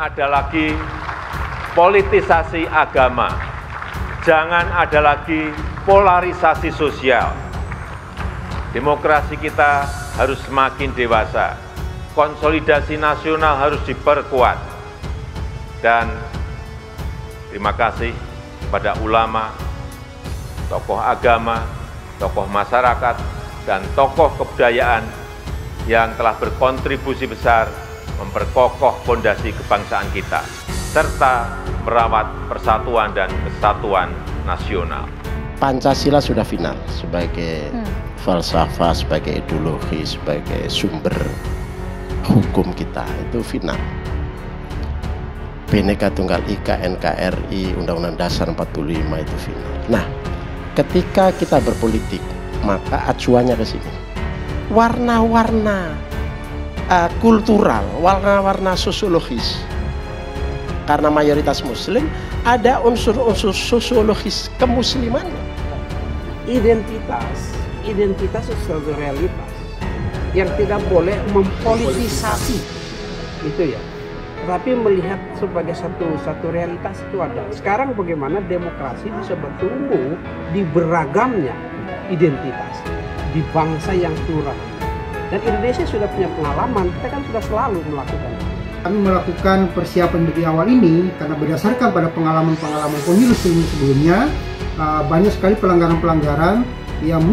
ada lagi politisasi agama, jangan ada lagi polarisasi sosial. Demokrasi kita harus semakin dewasa, konsolidasi nasional harus diperkuat. Dan terima kasih kepada ulama, tokoh agama, tokoh masyarakat, dan tokoh kebudayaan yang telah berkontribusi besar memperkokoh fondasi kebangsaan kita, serta merawat persatuan dan kesatuan nasional. Pancasila sudah final sebagai falsafah, sebagai ideologi, sebagai sumber hukum kita, itu final. Bhinneka Tunggal Ika, NKRI, Undang-Undang Dasar 45 itu final. Nah, ketika kita berpolitik, maka acuannya ke sini. Warna-warna kultural, warna-warna sosiologis. Karena mayoritas muslim, ada unsur-unsur sosiologis kemuslimannya. Identitas itu suatu realitas yang tidak boleh mempolitisasi, itu ya. Tapi melihat sebagai satu realitas itu ada. Sekarang bagaimana demokrasi bisa bertumbuh di beragamnya identitas, di bangsa yang plural. Dan Indonesia sudah punya pengalaman, kita kan sudah selalu melakukan. Kami melakukan persiapan dari awal ini karena berdasarkan pada pengalaman-pengalaman pemilu sebelumnya, banyak sekali pelanggaran-pelanggaran yang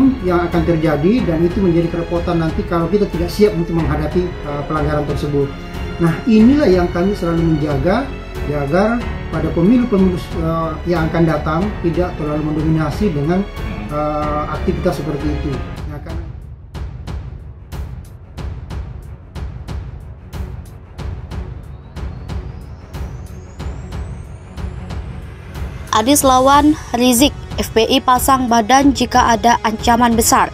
akan terjadi, dan itu menjadi kerepotan nanti kalau kita tidak siap untuk menghadapi pelanggaran tersebut. Nah, inilah yang kami selalu menjaga agar pada pemilu-pemilu yang akan datang tidak terlalu mendominasi dengan aktivitas seperti itu. Nah, Anies lawan Rizik, FPI pasang badan jika ada ancaman besar.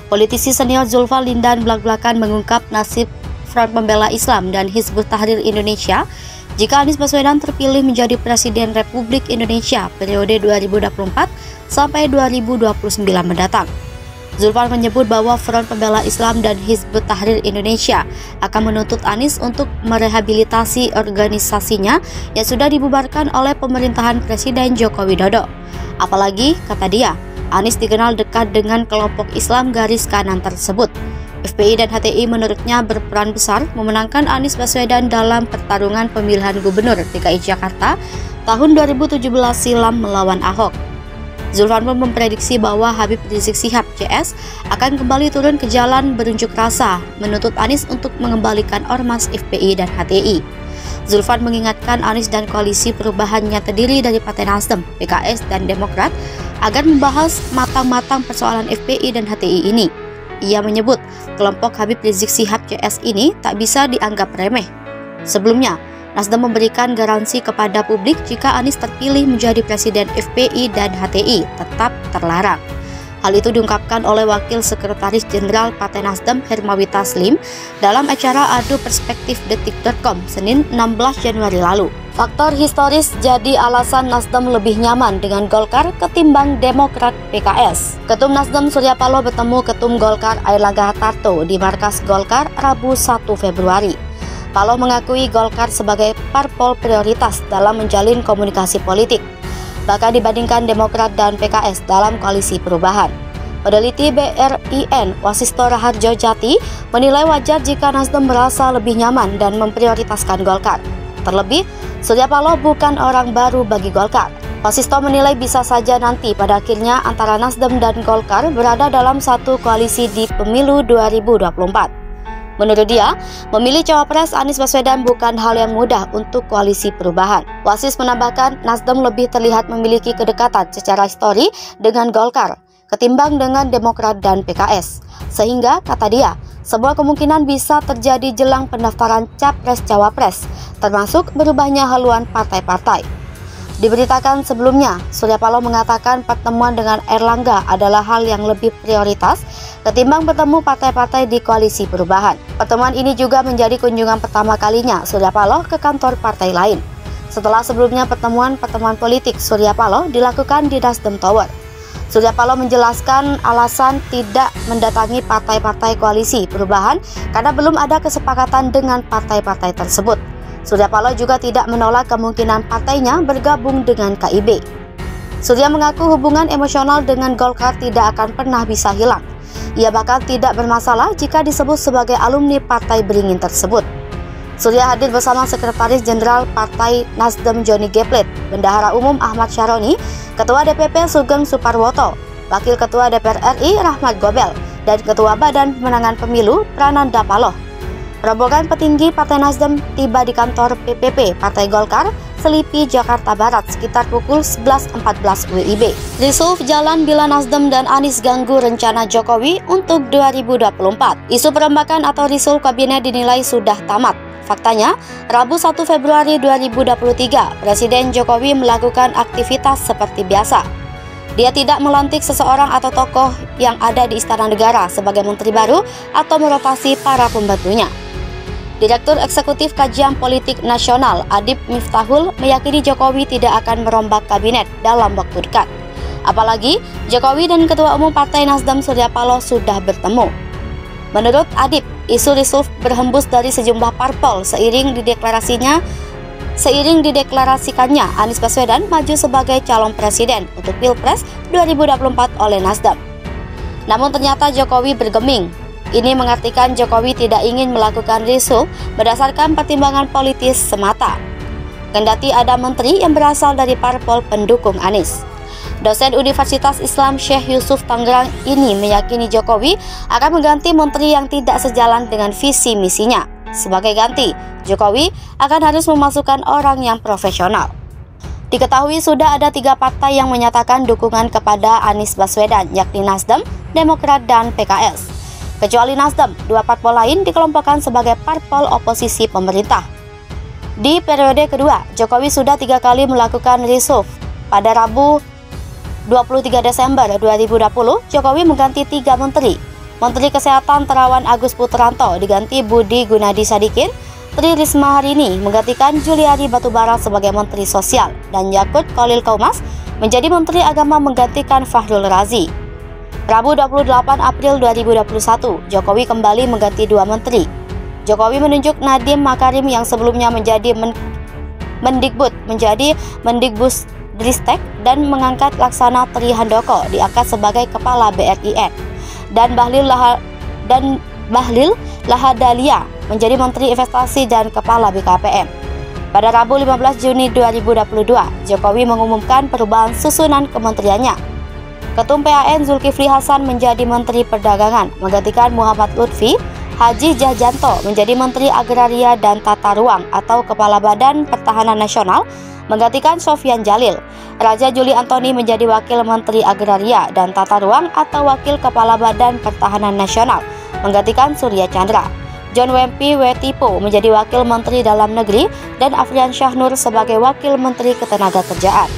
Politisi senior Zulfa Lindan belak-belakan mengungkap nasib Front Pembela Islam dan Hizbut Tahrir Indonesia jika Anies Baswedan terpilih menjadi Presiden Republik Indonesia periode 2024 sampai 2029 mendatang. Zulfan menyebut bahwa Front Pembela Islam dan Hizbut Tahrir Indonesia akan menuntut Anies untuk merehabilitasi organisasinya yang sudah dibubarkan oleh pemerintahan Presiden Joko Widodo. Apalagi, kata dia, Anies dikenal dekat dengan kelompok Islam garis kanan tersebut. FPI dan HTI menurutnya berperan besar memenangkan Anies Baswedan dalam pertarungan pemilihan gubernur DKI Jakarta tahun 2017 silam melawan Ahok. Zulfan pun memprediksi bahwa Habib Rizik Syihab CS akan kembali turun ke jalan berunjuk rasa menuntut Anies untuk mengembalikan ormas FPI dan HTI. Zulfan mengingatkan Anies dan koalisi perubahan yang terdiri dari Partai Nasdem, PKS, dan Demokrat agar membahas matang-matang persoalan FPI dan HTI ini. Ia menyebut kelompok Habib Rizik Syihab CS ini tak bisa dianggap remeh. Sebelumnya, Nasdem memberikan garansi kepada publik jika Anies terpilih menjadi Presiden FPI dan HTI tetap terlarang. Hal itu diungkapkan oleh Wakil Sekretaris Jenderal Partai Nasdem Hermawi Taslim dalam acara Adu Perspektif Detik.com Senin 16 Januari lalu. Faktor historis jadi alasan Nasdem lebih nyaman dengan Golkar ketimbang Demokrat PKS. Ketum Nasdem Surya Paloh bertemu Ketum Golkar Airlangga Hartarto di markas Golkar Rabu 1 Februari. Paloh mengakui Golkar sebagai parpol prioritas dalam menjalin komunikasi politik, bahkan dibandingkan Demokrat dan PKS dalam koalisi perubahan. Peneliti BRIN Wasisto Raharjo Jati menilai wajar jika Nasdem merasa lebih nyaman dan memprioritaskan Golkar. Terlebih, Surya Paloh bukan orang baru bagi Golkar. Wasisto menilai bisa saja nanti pada akhirnya antara Nasdem dan Golkar berada dalam satu koalisi di pemilu 2024. Menurut dia, memilih cawapres Anies Baswedan bukan hal yang mudah untuk koalisi perubahan. Wasis menambahkan Nasdem lebih terlihat memiliki kedekatan secara histori dengan Golkar ketimbang dengan Demokrat dan PKS. Sehingga, kata dia, sebuah kemungkinan bisa terjadi jelang pendaftaran capres-cawapres, termasuk berubahnya haluan partai-partai. Diberitakan sebelumnya, Surya Paloh mengatakan pertemuan dengan Airlangga adalah hal yang lebih prioritas ketimbang bertemu partai-partai di koalisi perubahan. Pertemuan ini juga menjadi kunjungan pertama kalinya Surya Paloh ke kantor partai lain. Setelah sebelumnya pertemuan politik Surya Paloh dilakukan di Nasdem Tower. Surya Paloh menjelaskan alasan tidak mendatangi partai-partai koalisi perubahan karena belum ada kesepakatan dengan partai-partai tersebut. Surya Paloh juga tidak menolak kemungkinan partainya bergabung dengan KIB. Surya mengaku hubungan emosional dengan Golkar tidak akan pernah bisa hilang. Ia bahkan tidak bermasalah jika disebut sebagai alumni Partai Beringin tersebut. Surya hadir bersama Sekretaris Jenderal Partai Nasdem Johnny G. Plate, Bendahara Umum Ahmad Syaroni, Ketua DPP Sugeng Suparwoto, Wakil Ketua DPR RI Rahmat Gobel, dan Ketua Badan Pemenangan Pemilu Prananda Paloh. Rombongan petinggi Partai Nasdem tiba di kantor PPP Partai Golkar, Selipi, Jakarta Barat sekitar pukul 11.14 WIB. Risuf jalan bila Nasdem dan Anies ganggu rencana Jokowi untuk 2024. Isu perombakan atau reshuffle kabinet dinilai sudah tamat. Faktanya, Rabu 1 Februari 2023, Presiden Jokowi melakukan aktivitas seperti biasa. Dia tidak melantik seseorang atau tokoh yang ada di Istana Negara sebagai menteri baru atau merotasi para pembantunya. Direktur Eksekutif Kajian Politik Nasional Adib Miftahul meyakini Jokowi tidak akan merombak kabinet dalam waktu dekat. Apalagi Jokowi dan Ketua Umum Partai Nasdem Surya Paloh sudah bertemu. Menurut Adib, isu reshuffle berhembus dari sejumlah parpol seiring dideklarasikannya Anies Baswedan maju sebagai calon presiden untuk Pilpres 2024 oleh Nasdem. Namun ternyata Jokowi bergeming. Ini mengartikan Jokowi tidak ingin melakukan reshuffle berdasarkan pertimbangan politis semata. Kendati ada menteri yang berasal dari parpol pendukung Anies. Dosen Universitas Islam Syekh Yusuf Tangerang ini meyakini Jokowi akan mengganti menteri yang tidak sejalan dengan visi misinya. Sebagai ganti, Jokowi akan harus memasukkan orang yang profesional. Diketahui sudah ada 3 partai yang menyatakan dukungan kepada Anies Baswedan, yakni Nasdem, Demokrat, dan PKS. Kecuali Nasdem, 2 parpol lain dikelompokkan sebagai parpol oposisi pemerintah. Di periode kedua, Jokowi sudah 3 kali melakukan reshuffle. Pada Rabu 23 Desember 2020, Jokowi mengganti 3 menteri. Menteri Kesehatan Terawan Agus Putranto diganti Budi Gunadi Sadikin, Tri Risma Harini menggantikan Juliari Batubara sebagai Menteri Sosial, dan Yakut Khalil Kaumas menjadi Menteri Agama menggantikan Fahrul Razi. Rabu 28 April 2021, Jokowi kembali mengganti 2 menteri. Jokowi menunjuk Nadiem Makarim yang sebelumnya menjadi Mendikbud menjadi Mendikbudristek dan mengangkat Laksana Tri Handoko diangkat sebagai Kepala BRIN dan Bahlil Lahadalia menjadi Menteri Investasi dan Kepala BKPM. Pada Rabu 15 Juni 2022, Jokowi mengumumkan perubahan susunan kementeriannya. Ketum PAN Zulkifli Hasan menjadi Menteri Perdagangan, menggantikan Muhammad Lutfi. Haji Jahjanto menjadi Menteri Agraria dan Tata Ruang atau Kepala Badan Pertahanan Nasional, menggantikan Sofyan Jalil. Raja Juli Antoni menjadi Wakil Menteri Agraria dan Tata Ruang atau Wakil Kepala Badan Pertahanan Nasional, menggantikan Surya Chandra. John Wempi Wetipo menjadi Wakil Menteri Dalam Negeri dan Afrian Syahnur sebagai Wakil Menteri Ketenagakerjaan.